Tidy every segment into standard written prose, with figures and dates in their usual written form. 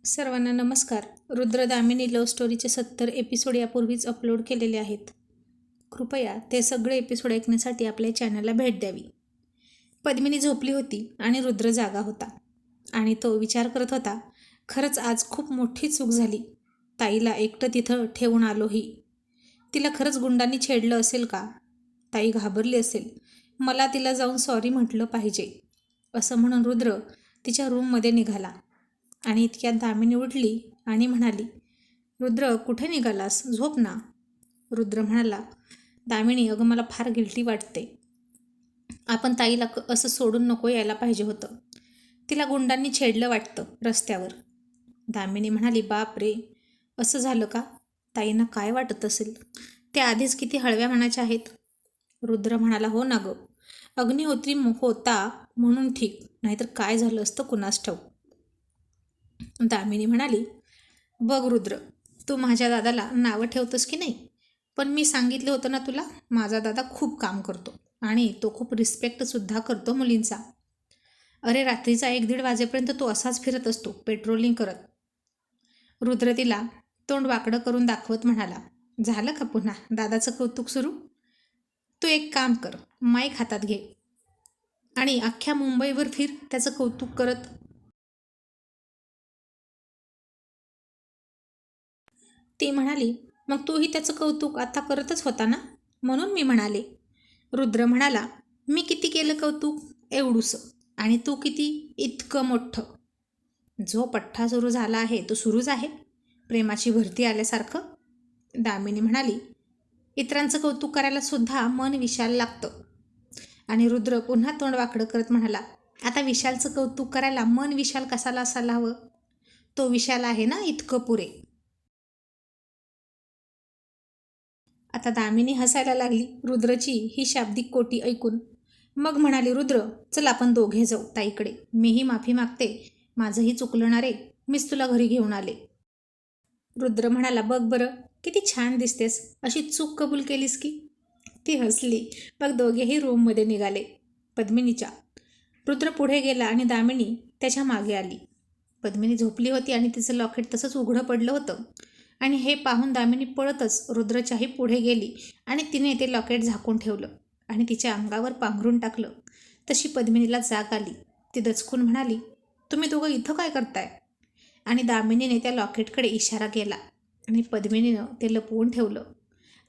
सर्वांना नमस्कार. रुद्रदामिनी love स्टोरीचे 70 episode यापूर्वीच अपलोड केलेले आहेत. कृपया ते सगळे एपिसोड ऐकण्यासाठी आपल्या चॅनलला भेट द्यावी. पद्मिनी झोपली होती आणि रुद्र जागा होता आणि तो विचार करत होता, खरंच आज खूप मोठी चूक झाली. ताईला एकटं तिथं ठेवून आलोही. तिला खरंच गुंडांनी छेडलं असेल का? ताई घाबरली असेल. मला तिला जाऊन सॉरी म्हटलं पाहिजे, असं म्हणून रुद्र तिच्या रूममध्ये निघाला. आणि इतक्यात दामिनी उठली आणि म्हणाली, रुद्र कुठे निघालास? झोप ना. रुद्र म्हणाला, दामिनी अगं मला फार गिल्टी वाटते. आपण ताईला असं सोडून नको यायला पाहिजे होतं. तिला गुंडांनी छेडलं वाटतं रस्त्यावर. दामिनी म्हणाली, बाप रे, असं झालं का? ताईंना काय वाटत असेल? त्या आधीच किती हळव्या मनाच्या आहेत. रुद्र म्हणाला, हो ना गं, अग्निहोत्री होता म्हणून ठीक, नाहीतर काय झालं असतं कुणास ठाऊक. दामिनी म्हणाली, बघ रुद्र, तू माझ्या दादाला नावं ठेवतोस की नाही, पण मी सांगितलं होतं ना तुला, माझा दादा खूप काम करतो आणि तो खूप रिस्पेक्टसुद्धा करतो मुलींचा. अरे रात्रीचा 1-1:30 वाजेपर्यंत तो असाच फिरत असतो पेट्रोलिंग करत. रुद्र तिला तोंड वाकडं करून दाखवत म्हणाला, झालं का पुन्हा दादाचं कौतुक सुरू? तू एक काम कर, माईक हातात घे आणि अख्ख्या मुंबईवर फिर त्याचं कौतुक करत. ती म्हणाली, मग तूही त्याचं कौतुक आता करतच होता ना, म्हणून मी म्हणाले. रुद्र म्हणाला, मी किती केलं कौतुक? एवढूसं. आणि तू किती? इतकं मोठं. जो पठ्ठा सुरू झाला आहे तो सुरूच आहे, प्रेमाची भरती आल्यासारखं. दामिनी म्हणाली, इतरांचं कौतुक करायला सुद्धा मन विशाल लागतं. आणि रुद्र पुन्हा तोंड वाकडं करत म्हणाला, आता विशालचं कौतुक करायला मन विशाल कसाला असायला हवं? तो विशाल आहे ना, इतकं पुरे. आता दामिनी हसायला लागली रुद्रची ही शाब्दिक कोटी ऐकून. मग म्हणाली, रुद्र चल आपण दोघे जाऊ ताईकडे. मीही माफी मागते, माझंही चुकलं ना रे, मीच तुला घरी घेऊन आले. रुद्र म्हणाला, बघ बरं किती छान दिसतेस, अशी चूक कबूल केलीस की. ती हसली. मग दोघेही रूममध्ये निघाले पद्मिनीच्या. रुद्र पुढे गेला आणि दामिनी त्याच्या मागे आली. पद्मिनी झोपली होती आणि तिचं लॉकेट तसंच उघडं पडलं होतं. आणि हे पाहून दामिनी पळतच रुद्रच्याही पुढे गेली आणि तिने ते लॉकेट झाकून ठेवलं आणि तिच्या अंगावर पांघरून टाकलं. तशी पद्मिनीला जाग आली. ती दचकून म्हणाली, तुम्ही दोघं इथं काय करताय? आणि दामिनीने त्या लॉकेटकडे इशारा केला आणि पद्मिनीनं ते लपवून ठेवलं.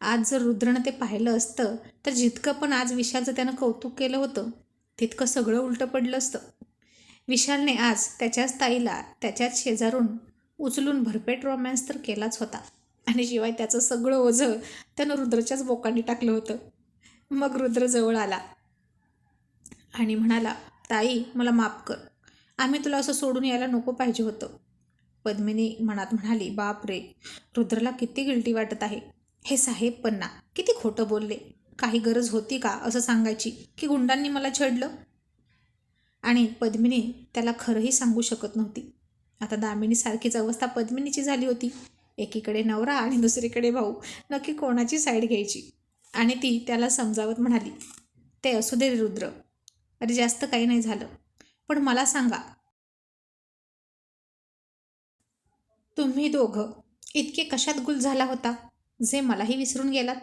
आज जर रुद्रनं ते पाहिलं असतं तर जितकं पण आज विशालचं त्यानं कौतुक केलं होतं तितकं सगळं उलटं पडलं असतं. विशालने आज त्याच्याच ताईला त्याच्याच शेजारून उचलून भरपेट रोमॅन्स तर केलाच होता आणि शिवाय त्याचं सगळं ओझं त्यानं रुद्रच्याच बोकांनी टाकलं होतं. मग रुद्र जवळ आला आणि म्हणाला, ताई मला माफ कर, आम्ही तुला असं सोडून यायला नको पाहिजे होतं. पद्मिनी मनात म्हणाली, बाप रे, रुद्रला किती गिल्टी वाटत आहे. हे साहेब पण ना किती खोटं बोलले. काही गरज होती का असं सांगायची की गुंडांनी मला छेडलं? आणि पद्मिनी त्याला खरंही सांगू शकत नव्हती. आता दामिनीसारखीच अवस्था पद्मिनीची झाली होती. एकीकडे नवरा आणि दुसरीकडे भाऊ, नक्की कोणाची साईड घ्यायची? आणि ती त्याला समजावत म्हणाली, ते असू दे रुद्र, अरे जास्त काही नाही झालं, पण मला सांगा, तुम्ही दोघं इतके कशात गुल झाला होता जे मलाही विसरून गेलात?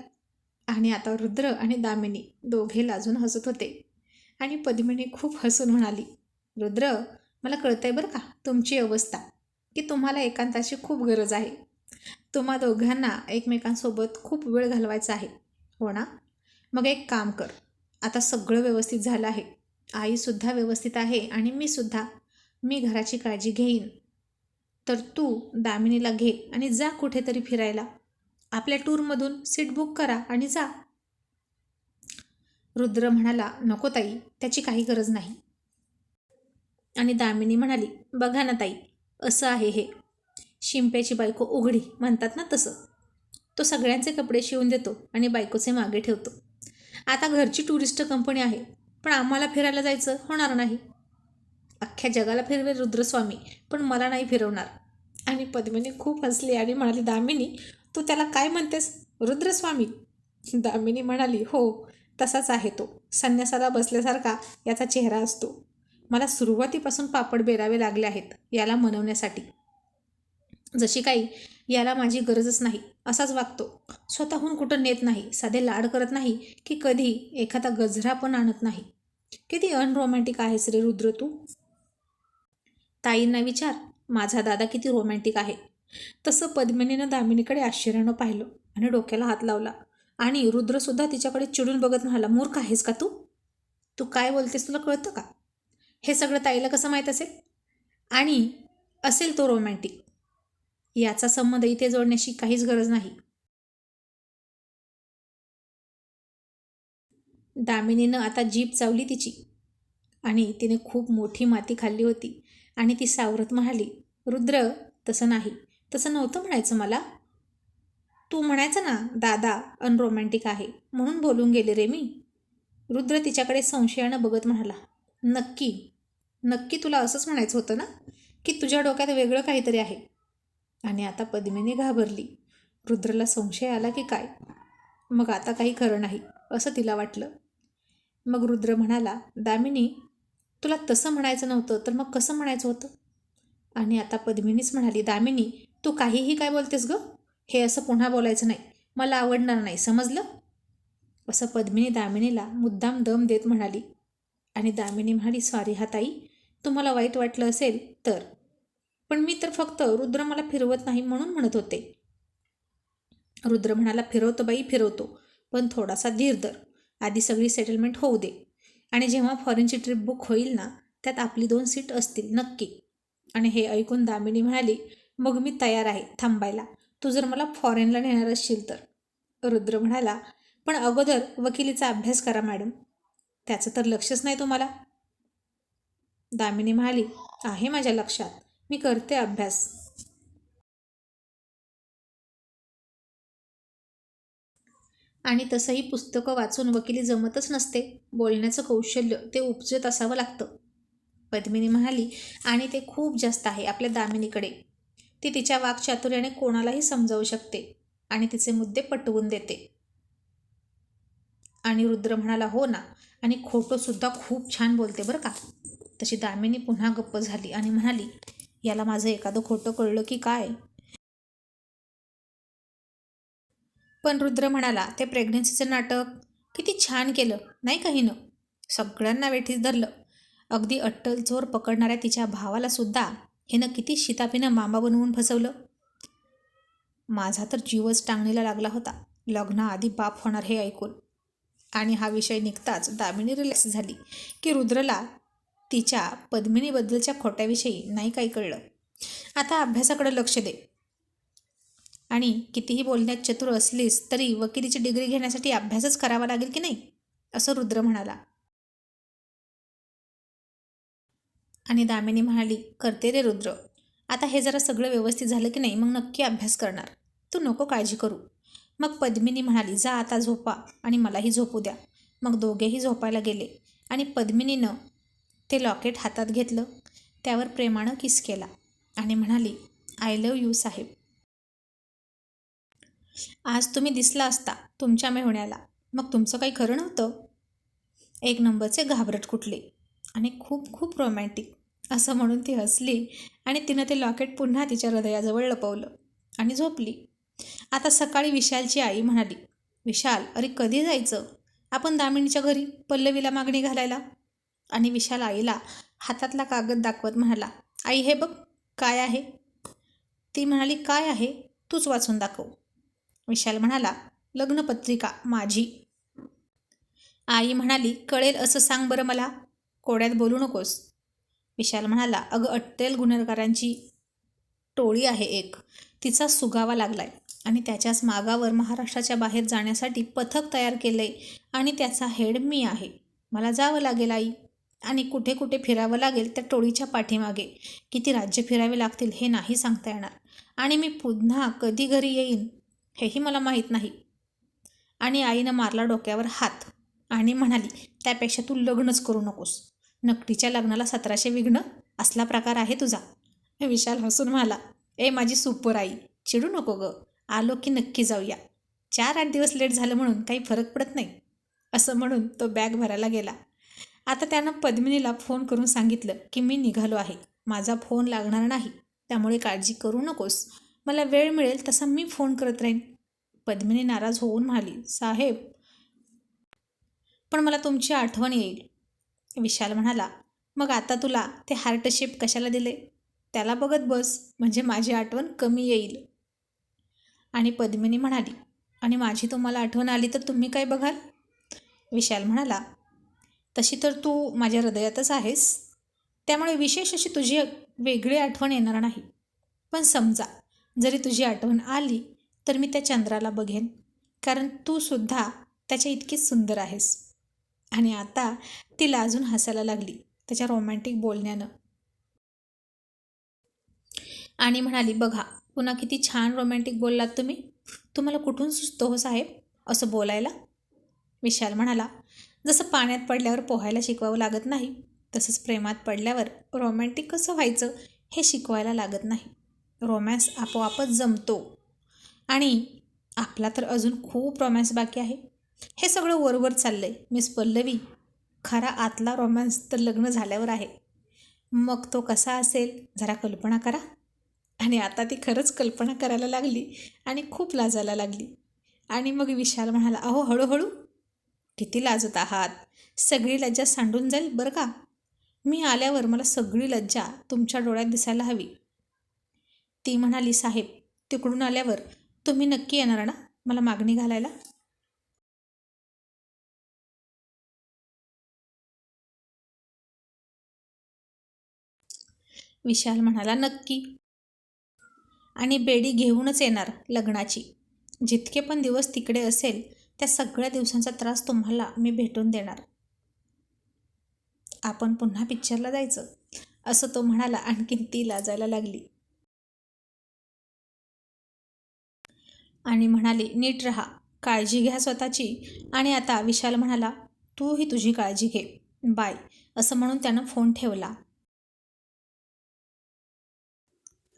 आणि आता रुद्र आणि दामिनी दोघे लाजून हसत होते आणि पद्मिनी खूप हसून म्हणाली, रुद्र मला कळतंय बरं का तुमची अवस्था, की तुम्हाला एकांताची खूप गरज आहे. तुम्हा दोघांना एकमेकांसोबत खूप वेळ घालवायचा आहे, हो ना? मग एक काम कर, आता सगळं व्यवस्थित झालं आहे, आईसुद्धा व्यवस्थित आहे आणि मीसुद्धा, मी घराची काळजी घेईन. तर तू दामिनीला घे आणि जा कुठेतरी फिरायला. आपल्या टूरमधून सीट बुक करा आणि जा. रुद्र म्हणाला, नको ताई, त्याची काही गरज नाही. आणि दामिनी म्हणाली, बघा ना ताई, असं आहे हे, शिंप्याची बायको उघडी म्हणतात ना तसं. तो सगळ्यांचे कपडे शिवून देतो आणि बायकोचे मागे ठेवतो. आता घरची टुरिस्ट कंपनी आहे, पण आम्हाला फिरायला जायचं होणार नाही. अख्ख्या जगाला फिरवेल रुद्रस्वामी, पण मला नाही फिरवणार. आणि पद्मिनी खूप हसली आणि म्हणाली, दामिनी तू त्याला काय म्हणतेस, रुद्रस्वामी? दामिनी म्हणाली, हो तसाच आहे तो, संन्यासाला बसल्यासारखा याचा चेहरा असतो. मला सुरुवातीपासून पापड बेरावे लागले आहेत याला मनवण्यासाठी. जशी काही याला माझी गरजच नाही असाच वागतो. स्वतःहून कुठं नेत नाही, साधे लाड करत नाही की कधी एखादा गजरा पण आणत नाही. किती अनरोमॅन्टिक आहेस रे रुद्र तू. ताईंना विचार, माझा दादा किती रोमॅन्टिक आहे. तसं पद्मिनीनं दामिनीकडे आश्चर्यानं पाहिलं आणि डोक्याला हात लावला. आणि रुद्रसुद्धा तिच्याकडे चिडून बघत म्हणाला, मूर्ख आहेस का तू? तू काय बोलतेस तुला कळतं का? हे सगळं ताईला कसं माहीत असेल? आणि असेल तो रोमॅन्टिक, याचा संबंध इथे जोडण्याची काहीच गरज नाही. दामिनीनं आता जीभ चावली तिची आणि तिने खूप मोठी माती खाल्ली होती आणि ती सावरत म्हणाली, रुद्र तसं नाही, तसं नव्हतं म्हणायचं मला. तू म्हणायचं ना दादा अनरोमॅन्टिक आहे म्हणून बोलून गेले रे मी. रुद्र तिच्याकडे संशयानं बघत म्हणाला, नक्की नक्की तुला असंच म्हणायचं होतं ना, की तुझ्या डोक्यात वेगळं काहीतरी आहे? आणि आता पद्मिनी घाबरली. रुद्रला संशय आला की काय? मग आता काही खरं नाही असं तिला वाटलं. मग रुद्र म्हणाला, दामिनी तुला तसं म्हणायचं नव्हतं तर मग कसं म्हणायचं होतं? आणि आता पद्मिनीच म्हणाली, दामिनी तू काहीही काय बोलतेस ग? हे असं पुन्हा बोलायचं नाही, मला आवडणार नाही, समजलं? असं पद्मिनी दामिनीला मुद्दाम दम देत म्हणाली. आणि दामिनी म्हणाली, सॉरी हा ताई, तुम्हाला वाईट वाटलं असेल तर, पण मी तर फक्त रुद्र मला फिरवत नाही म्हणून म्हणत होते. रुद्र म्हणाला, फिरवतो बाई फिरवतो, पण थोडासा धीर धर, आधी सगळी सेटलमेंट होऊ दे. आणि जेव्हा फॉरेनची ट्रिप बुक होईल ना, त्यात आपली 2 सीट असतील नक्की. आणि हे ऐकून दामिनी म्हणाली, मग मी तयार आहे थांबायला, तू जर मला फॉरेनला नेणार असशील तर. रुद्र म्हणाला, पण अगोदर वकिलीचा अभ्यास करा मॅडम. त्याचं तर लक्षच नाही तुम्हाला. दामिनी म्हणाली, आहे माझ्या लक्षात, मी करते अभ्यास. आणि तसंही पुस्तकं वाचून वकिली जमतच नसते, बोलण्याचं कौशल्य ते उपजत असावं लागतं. पद्मिनी म्हणाली, आणि ते खूप जास्त आहे आपल्या दामिनीकडे. ती तिच्या वाक्चातुर्याने कोणालाही समजावू शकते आणि तिचे मुद्दे पटवून देते. आणि रुद्र म्हणाला, हो ना, आणि खोटंसुद्धा खूप छान बोलते बरं का. तशी दामिनी पुन्हा गप्प झाली आणि म्हणाली, याला माझं एखादं खोटं कळलं की काय? पण रुद्र म्हणाला, ते प्रेग्नन्सीचं नाटक किती छान केलं नाही का हिनं? सगळ्यांना वेठीस धरलं. अगदी अट्टल चोर पकडणाऱ्या तिच्या भावाला सुद्धा हिनं किती शितापीनं मामा बनवून फसवलं. माझा तर जीवच टांगणीला लागला होता लग्नाआधी बाप होणार हे ऐकून. आणि हा विषय निघताच दामिनी रिलॅक्स झाली की रुद्रला तिच्या पद्मिनीबद्दलच्या खोट्याविषयी नाही काही कळलं. आता अभ्यासाकडे लक्ष दे. आणि कितीही बोलण्यात चतुर असलीस तरी वकिलीची डिग्री घेण्यासाठी अभ्यासच करावा लागेल की नाही, असं रुद्र म्हणाला. आणि दामिनी म्हणाली, करते रे रुद्र, आता हे जरा सगळं व्यवस्थित झालं की नाही मग नक्की अभ्यास करणार, तू नको काळजी करू. मग पद्मिनी म्हणाली, जा आता झोपा आणि मलाही झोपू द्या. मग दोघेही झोपायला गेले आणि पद्मिनीनं ते लॉकेट हातात घेतलं, त्यावर प्रेमानं किस केला आणि म्हणाली, आय लव्ह यू साहेब. आज तुम्ही दिसला असता तुमच्या मेहुण्याला, मग तुमचं काही खरं नव्हतं. एक नंबरचे घाबरट कुठले आणि खूप खूप रोमॅन्टिक, असं म्हणून ती हसली आणि तिनं ते लॉकेट पुन्हा तिच्या हृदयाजवळ लपवलं आणि झोपली. आता सकाळी विशालची आई म्हणाली, विशाल अरे कधी जायचं आपण दामिनीच्या घरी पल्लवीला मागणी घालायला? आणि विशाल आईला हातातला कागद दाखवत म्हणाला, आई हे बघ काय आहे. ती म्हणाली, काय आहे, तूच वाचून दाखव. विशाल म्हणाला, लग्नपत्रिका माझी. आई म्हणाली, कळेल असं सांग बरं मला, कोड्यात बोलू नकोस. विशाल म्हणाला, अगं अट्टेल गुन्हेगारांची टोळी आहे एक, तिचा सुगावा लागलाय आणि त्याच्याच मागावर महाराष्ट्राच्या बाहेर जाण्यासाठी पथक तयार केलंय आणि त्याचा हेड मी आहे. मला जावं लागेल आई, आणि कुठे कुठे फिरावं लागेल त्या टोळीच्या पाठीमागे. किती राज्य फिरावे लागतील हे नाही सांगता येणार, आणि मी पुन्हा कधी घरी येईन हेही मला माहीत नाही. आणि आईनं मारला डोक्यावर हात आणि म्हणाली, त्यापेक्षा तू लग्नच करू नकोस. नकटीच्या लग्नाला 1700 विघ्न असला प्रकार आहे तुझा. विशाल हसून म्हणाला, ए माझी सुपर आई, चिडू नको ग, आलो की नक्की जाऊया. 4-8 दिवस लेट झालं म्हणून काही फरक पडत नाही. असं म्हणून तो बॅग भरायला गेला. आता त्यानं पद्मिनीला फोन करून सांगितलं की मी निघालो आहे, माझा फोन लागणार नाही. त्यामुळे काळजी करू नकोस. मला वेळ मिळेल तसा मी फोन करत राहीन. पद्मिनी नाराज होऊन म्हणाली, साहेब, पण मला तुमची आठवण येईल. विशाल म्हणाला, मग आता तुला ते हार्ट शेप कशाला दिले? त्याला बघत बस, म्हणजे माझी आठवण कमी येईल. आणि पद्मिनी म्हणाली, आणि माझी तुम्हाला आठवण आली तर तुम्ही काय बघाल? विशाल म्हणाला, तशी तर तू माझ्या हृदयातच आहेस, त्यामुळे विशेष अशी तुझी वेगळी आठवण येणार नाही. पण समजा जरी तुझी आठवण आली तर मी त्या चंद्राला बघेन, कारण तू सुद्धा त्याच्या इतकीच सुंदर आहेस. आणि आता तिला अजून हसायला लागली त्याच्या रोमॅन्टिक बोलण्यानं आणि म्हणाली, बघा पुन्हा किती छान रोमॅन्टिक बोललात तुम्ही. तुम्हाला कुठून सुचतो हो साहेब असं बोलायला? विशाल म्हणाला, जसं पाण्यात पडल्यावर पोहायला शिकवावं लागत नाही, तसंच प्रेमात पडल्यावर रोमॅन्टिक कसं व्हायचं हे शिकवायला लागत नाही. रोमॅन्स आपोआपच जमतो. आणि आपला तर अजून खूप रोमॅन्स बाकी आहे. हे सगळं वरवर चाललंय मिस पल्लवी. खरा आतला रोमॅन्स तर लग्न झाल्यावर आहे. मग तो कसा असेल जरा कल्पना करा. आणि आता ती खरंच कल्पना करायला लागली आणि खूप लाजायला लागली. आणि मग विशाल म्हणाला, अहो हळूहळू, किती लाजत आहात. सगळी लज्जा सांडून जाईल बरं का. मी आल्यावर मला सगळी लज्जा तुमच्या डोळ्यात दिसायला हवी. ती म्हणाली, साहेब, तिकडून आल्यावर तुम्ही नक्की येणार ना मला मागणी घालायला? विशाल म्हणाला, नक्की. आणि बेडी घेऊनच येणार लग्नाची. जितके पण दिवस तिकडे असेल त्या सगळ्या दिवसांचा त्रास तुम्हाला मी भेटून देणार. आपण पुन्हा पिक्चरला जायचं असं तो म्हणाला. आणखीन ती लाजायला लागली आणि म्हणाली, नीट राहा, काळजी घ्या स्वतःची. आणि आता विशाल म्हणाला, तूही तुझी काळजी घे, बाय, असं म्हणून त्यानं फोन ठेवला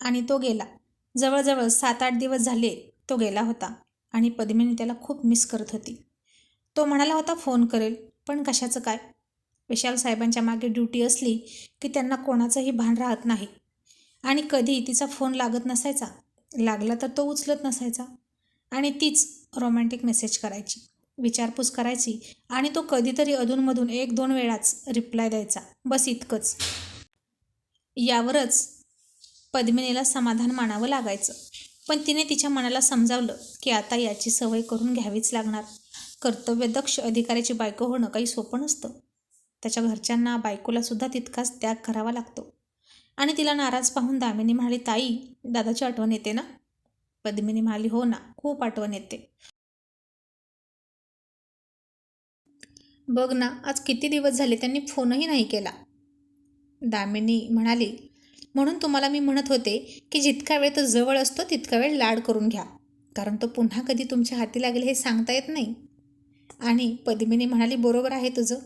आणि तो गेला. जवळजवळ 7-8 दिवस झाले तो गेला होता आणि पद्मिनी त्याला खूप मिस करत होती. तो म्हणाला होता फोन करेल, पण कशाचं काय. विशाल साहेबांच्या मागे ड्युटी असली की त्यांना कोणाचंही भान राहत नाही. आणि कधी तिचा फोन लागत नसायचा, लागला तर तो उचलत नसायचा. आणि तीच रोमॅन्टिक मेसेज करायची, विचारपूस करायची आणि तो कधीतरी अधूनमधून 1-2 वेळाच रिप्लाय द्यायचा, बस इतकंच. यावरच पद्मिनीला समाधान मानावं लागायचं. पण तिने तिच्या मनाला समजावलं की आता याची सवय करून घ्यावीच लागणार. कर्तव्यदक्ष अधिकाऱ्याची बायको होणं काही सोपं नसतं. त्याच्या घरच्यांना, बायकोलासुद्धा तितकाच त्याग करावा लागतो. आणि तिला नाराज पाहून दामिनी म्हणाली, ताई, दादाची आठवण येते ना? पद्मिनी म्हणाली, हो ना, खूप आठवण येते. बघ ना, आज किती दिवस झाले त्यांनी फोनही नाही केला. दामिनी म्हणाली, म्हणून तुम्हाला मी म्हणत होते की जितका वेळ तो जवळ असतो तितका वेळ लाड करून घ्या, कारण तो पुन्हा कधी तुमच्या हाती लागेल हे सांगता येत नाही. आणि पद्मिनी म्हणाली, बरोबर आहे तुझं.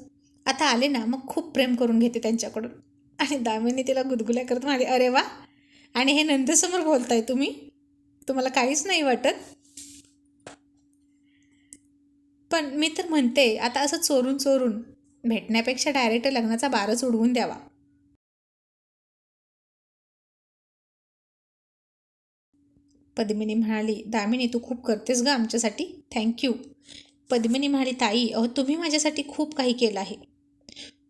आता आले ना मग खूप प्रेम करून घेते त्यांच्याकडून. आणि दामिनी तिला गुदगुल्या करत म्हणाली, अरे वा, आणि हे नंदेसमोर बोलताय तुम्ही? तुम्हाला काहीच नाही वाटत? पण मी तर म्हणते आता असं चोरून चोरून भेटण्यापेक्षा डायरेक्ट लग्नाचा बारच उडवून द्यावा. पद्मिनी म्हणाली, दामिनी तू खूप करतेस ग आमच्यासाठी, थँक्यू. पद्मिनी म्हणाली, ताई, अहो तुम्ही माझ्यासाठी खूप काही केलं आहे.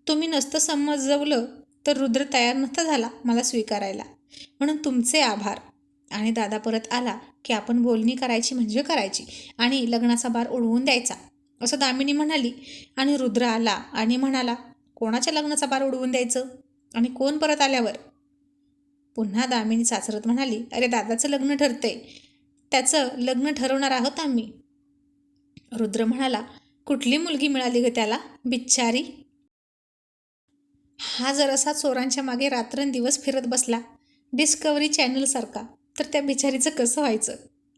तुम्ही नसतं समजवलं तर रुद्र तयार नसता झाला मला स्वीकारायला, म्हणून तुमचे आभार. आणि दादा परत आला की आपण बोलणी करायची म्हणजे करायची आणि लग्नाचा बार उडवून द्यायचा, असं दामिनी म्हणाली. आणि रुद्र आला आणि म्हणाला, कोणाच्या लग्नाचा बार उडवून द्यायचं आणि कोण परत आल्यावर? पुन्हा दामिनी सासरत म्हणाली, अरे दादाचं लग्न ठरतंय, त्याचं लग्न ठरवणार आहोत आम्ही. रुद्र म्हणाला, कुठली मुलगी मिळाली ग त्याला, बिच्चारी. हा जर असा चोरांच्या मागे रात्रंदिवस फिरत बसला डिस्कवरी चॅनलसारखा तर त्या बिचारीचं कसं व्हायचं?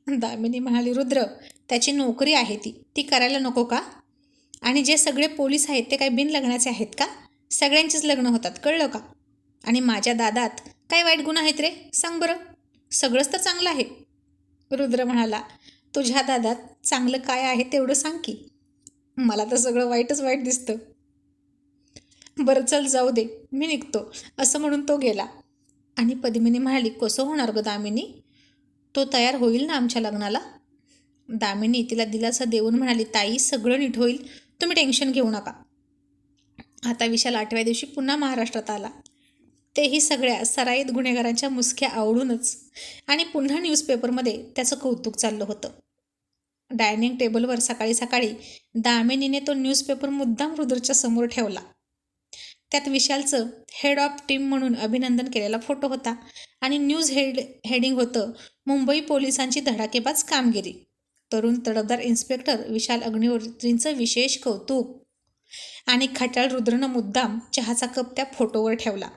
दामिनी म्हणाली, रुद्र, त्याची नोकरी आहे ती ती करायला नको का? आणि जे सगळे पोलीस आहेत ते काही बिन लग्नाचे आहेत का? सगळ्यांचीच लग्न होतात, कळलं का? आणि माझ्या दादात काय वाईट गुण आहेत रे, सांग बरं? सगळंच तर चांगलं आहे. रुद्र म्हणाला, तुझ्या दादात चांगलं काय आहे तेवढं सांग की. मला तर सगळं वाईटच वाईट दिसतं. बरं चल जाऊ दे, मी निघतो, असं म्हणून तो गेला. आणि पद्मिनी म्हणाली, कसं होणार गं दामिनी, तो तयार होईल ना आमच्या लग्नाला? दामिनी तिला दिलासा देऊन म्हणाली, ताई सगळं नीट होईल, तुम्ही टेन्शन घेऊ नका. आता विशाल 8व्या दिवशी पुन्हा महाराष्ट्रात आला, तेही सगळ्या सराईत गुन्हेगारांच्या मुसक्या आवडूनच. आणि पुन्हा न्यूजपेपरमध्ये त्याचं कौतुक चाललं होतं. डायनिंग टेबलवर सकाळी सकाळी दामिनीने तो न्यूजपेपर मुद्दाम रुद्रच्या समोर ठेवला. त्यात विशालचं हेड ऑफ टीम म्हणून अभिनंदन केलेला फोटो होता आणि न्यूज हेडिंग होतं, मुंबई पोलिसांची धडाकेबाज कामगिरी, तरुण तडफदार इन्स्पेक्टर विशाल अग्निहोत्रींचं विशेष कौतुक. आणि खट्याळ रुद्रनं मुद्दाम चहाचा कप त्या फोटोवर ठेवला.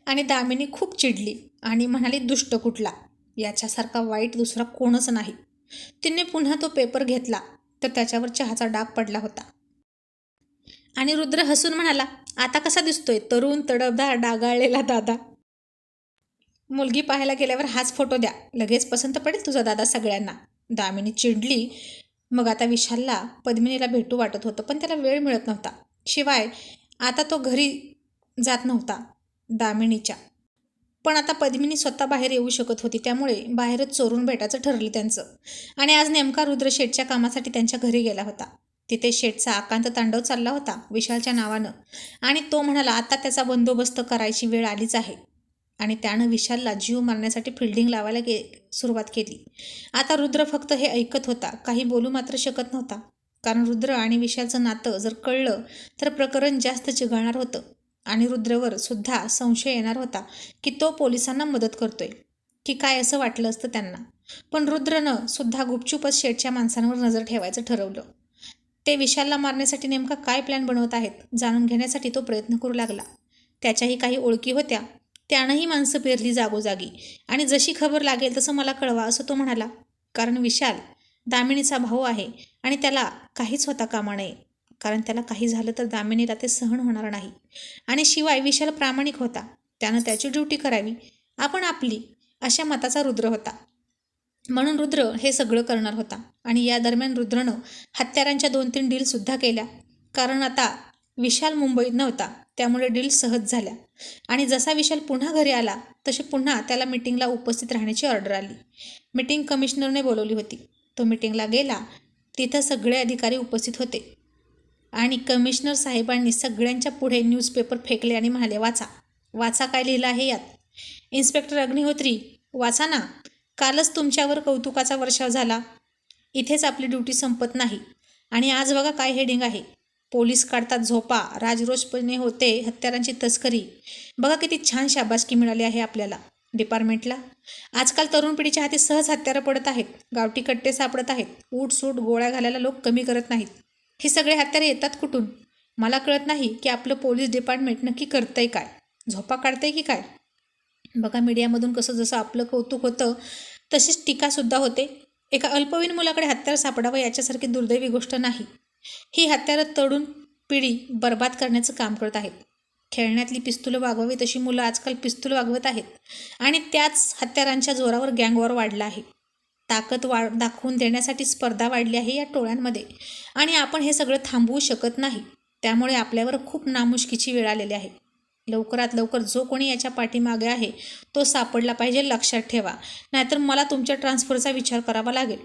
आणि दामिनी खूप चिडली आणि म्हणाली, दुष्ट कुठला, याच्यासारखा वाईट दुसरा कोणच नाही. तिने पुन्हा तो पेपर घेतला तर त्याच्यावर चहाचा डाग पडला होता. आणि रुद्र हसून म्हणाला, आता कसा दिसतोय तरुण तडफदार डागाळलेला दादा? मुलगी पाहायला गेल्यावर हाच फोटो द्या, लगेच पसंत पडेल तुझा दादा सगळ्यांना. दामिनी चिडली. मग आता विशालला पद्मिनीला भेटू वाटत होतं, पण त्याला वेळ मिळत नव्हता. शिवाय आता तो घरी जात नव्हता दामिनीच्या. पण आता पद्मिनी स्वतः बाहेर येऊ शकत होती, त्यामुळे बाहेरच चोरून भेटायचं ठरलं त्यांचं. आणि आज नेमका रुद्र शेठच्या कामासाठी त्यांच्या घरी गेला होता. तिथे शेठचा आकांत तांडव चालला होता विशालच्या नावानं. आणि तो म्हणाला, आता त्याचा बंदोबस्त करायची वेळ आलीच आहे. आणि त्यानं विशालला जीव मारण्यासाठी फिल्डिंग लावायला सुरुवात केली. आता रुद्र फक्त हे ऐकत होता, काही बोलू मात्र शकत नव्हता. कारण रुद्र आणि विशालचं नातं जर कळलं तर प्रकरण जास्त चिघळणार होतं. आणि रुद्रवर सुद्धा संशय येणार होता की तो पोलिसांना मदत करतोय की काय, असं वाटलं असतं त्यांना. पण रुद्रनं सुद्धा गुपचूपच शेठच्या माणसांवर नजर ठेवायचं ठरवलं. ते विशालला मारण्यासाठी नेमका काय प्लॅन बनवत आहेत जाणून घेण्यासाठी तो प्रयत्न करू लागला. त्याच्याही काही ओळखी होत्या, त्यानंही माणसं पेरली जागोजागी. आणि जशी खबर लागेल तसं मला कळवा, असं तो म्हणाला. कारण विशाल दामिनीचा भाऊ आहे आणि त्याला काहीच होता कामा नये. कारण त्याला काही झालं तर दामिनीला ते सहन होणार नाही. आणि शिवाय विशाल प्रामाणिक होता, त्यानं त्याची ड्युटी करावी, आपण आपली, अशा मताचा रुद्र होता. म्हणून रुद्र हे सगळं करणार होता. आणि या दरम्यान रुद्रनं हत्यारांच्या 2-3 डीलसुद्धा केल्या. कारण आता विशाल मुंबईत नव्हता, त्यामुळे डील सहज झाल्या. आणि जसा विशाल पुन्हा घरी आला तसे पुन्हा त्याला मिटिंगला उपस्थित राहण्याची ऑर्डर आली. मिटिंग कमिशनरने बोलवली होती. तो मिटिंगला गेला. तिथं सगळे अधिकारी उपस्थित होते. आणि कमिशनर साहेबांनी सगळ्यांच्या पुढे न्यूजपेपर फेकले आणि म्हणाले, वाचा, वाचा काय लिहिलं आहे यात. इन्स्पेक्टर अग्निहोत्री, वाचा ना. कालच तुमच्यावर कौतुकाचा वर्षाव झाला. इथेच आपली ड्युटी संपत नाही. आणि आज बघा काय हेडिंग आहे, पोलीस काढतात झोपा, राजरोसपणे होते हत्यारांची तस्करी. बघा किती छान शाबासकी मिळाली आहे आपल्याला डिपार्टमेंटला. आजकाल तरुण पिढीच्या हाती सहज हत्यारं पडत आहेत, गावठी कट्टे सापडत आहेत, उठसूट गोळ्या घालायला लोक कमी करत नाहीत. हे सगळे हत्यारे येतात कुठून? मला कळत नाही की आपलं पोलीस डिपार्टमेंट नक्की करतंय काय, झोपा काढतंय की काय. बघा मीडियामधून कसं जसं आपलं कौतुक होतं तशीच टीकासुद्धा होते. एका अल्पवयीन मुलाकडे हत्यार सापडावं याच्यासारखी दुर्दैवी गोष्ट नाही. ही हत्यारं तरुण पिढी बर्बाद करण्याचं काम करत आहेत. खेळण्यातली पिस्तुलं वागवावी तशी मुलं आजकाल पिस्तूल वागवत आहेत. आणि त्याच हत्यारांच्या जोरावर गँगवॉर वाढला आहे. ताकद दाखवून देण्यासाठी स्पर्धा वाढली आहे या टोळ्यांमध्ये. आणि आपण हे सगळं थांबवू शकत नाही. त्यामुळे आपल्यावर खूप नामुष्कीची वेळ आलेली आहे. लवकरात लवकर जो कोणी याच्या पाठीमागे आहे तो सापडला पाहिजे, लक्षात ठेवा, नाहीतर मला तुमच्या ट्रान्सफरचा विचार करावा लागेल.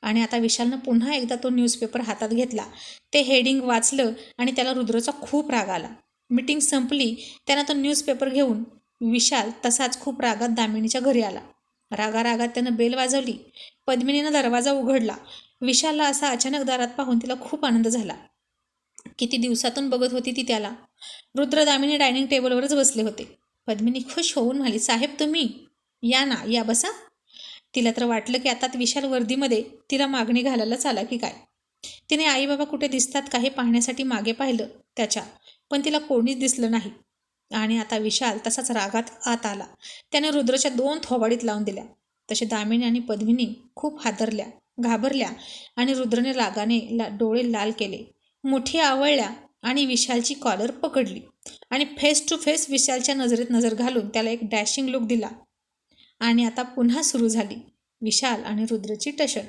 आणि आता विशालनं पुन्हा एकदा तो न्यूजपेपर हातात घेतला. ते हेडिंग वाचलं आणि त्याला रुद्रचा खूप राग आला. मीटिंग संपली. त्यानं तो न्यूजपेपर घेऊन विशाल तसाच खूप रागात दामिनीच्या घरी आला. रागारागात त्यानं बेल वाजवली. पद्मिनीनं दरवाजा उघडला. विशालला असा अचानक दारात पाहून तिला खूप आनंद झाला. किती दिवसातून बघत होती ती त्याला. रुद्र दामिनी डायनिंग टेबलवरच बसले होते. पद्मिनी खुश होऊन म्हणाली, साहेब तुम्ही या ना, या बसा. तिला तर वाटलं की आता विशाल वर्दीमध्ये तिला मागणी घालायलाच आला की काय. तिने आईबाबा कुठे दिसतात का हे पाहण्यासाठी मागे पाहिलं त्याच्या, पण तिला कोणीच दिसलं नाही. आणि आता विशाल तसाच रागात आत आला. त्याने रुद्रच्या 2 थोबाडीत लावून दिल्या. तसे दामिनी आणि पद्मिनी खूप हादरल्या, घाबरल्या. आणि रुद्रने रागाने डोळे लाल केले, मुठी आवळल्या आणि विशालची कॉलर पकडली. आणि फेस टू फेस विशालच्या नजरेत नजर घालून त्याला एक डॅशिंग लुक दिला. आणि आता पुन्हा सुरू झाली विशाल आणि रुद्रची टशन.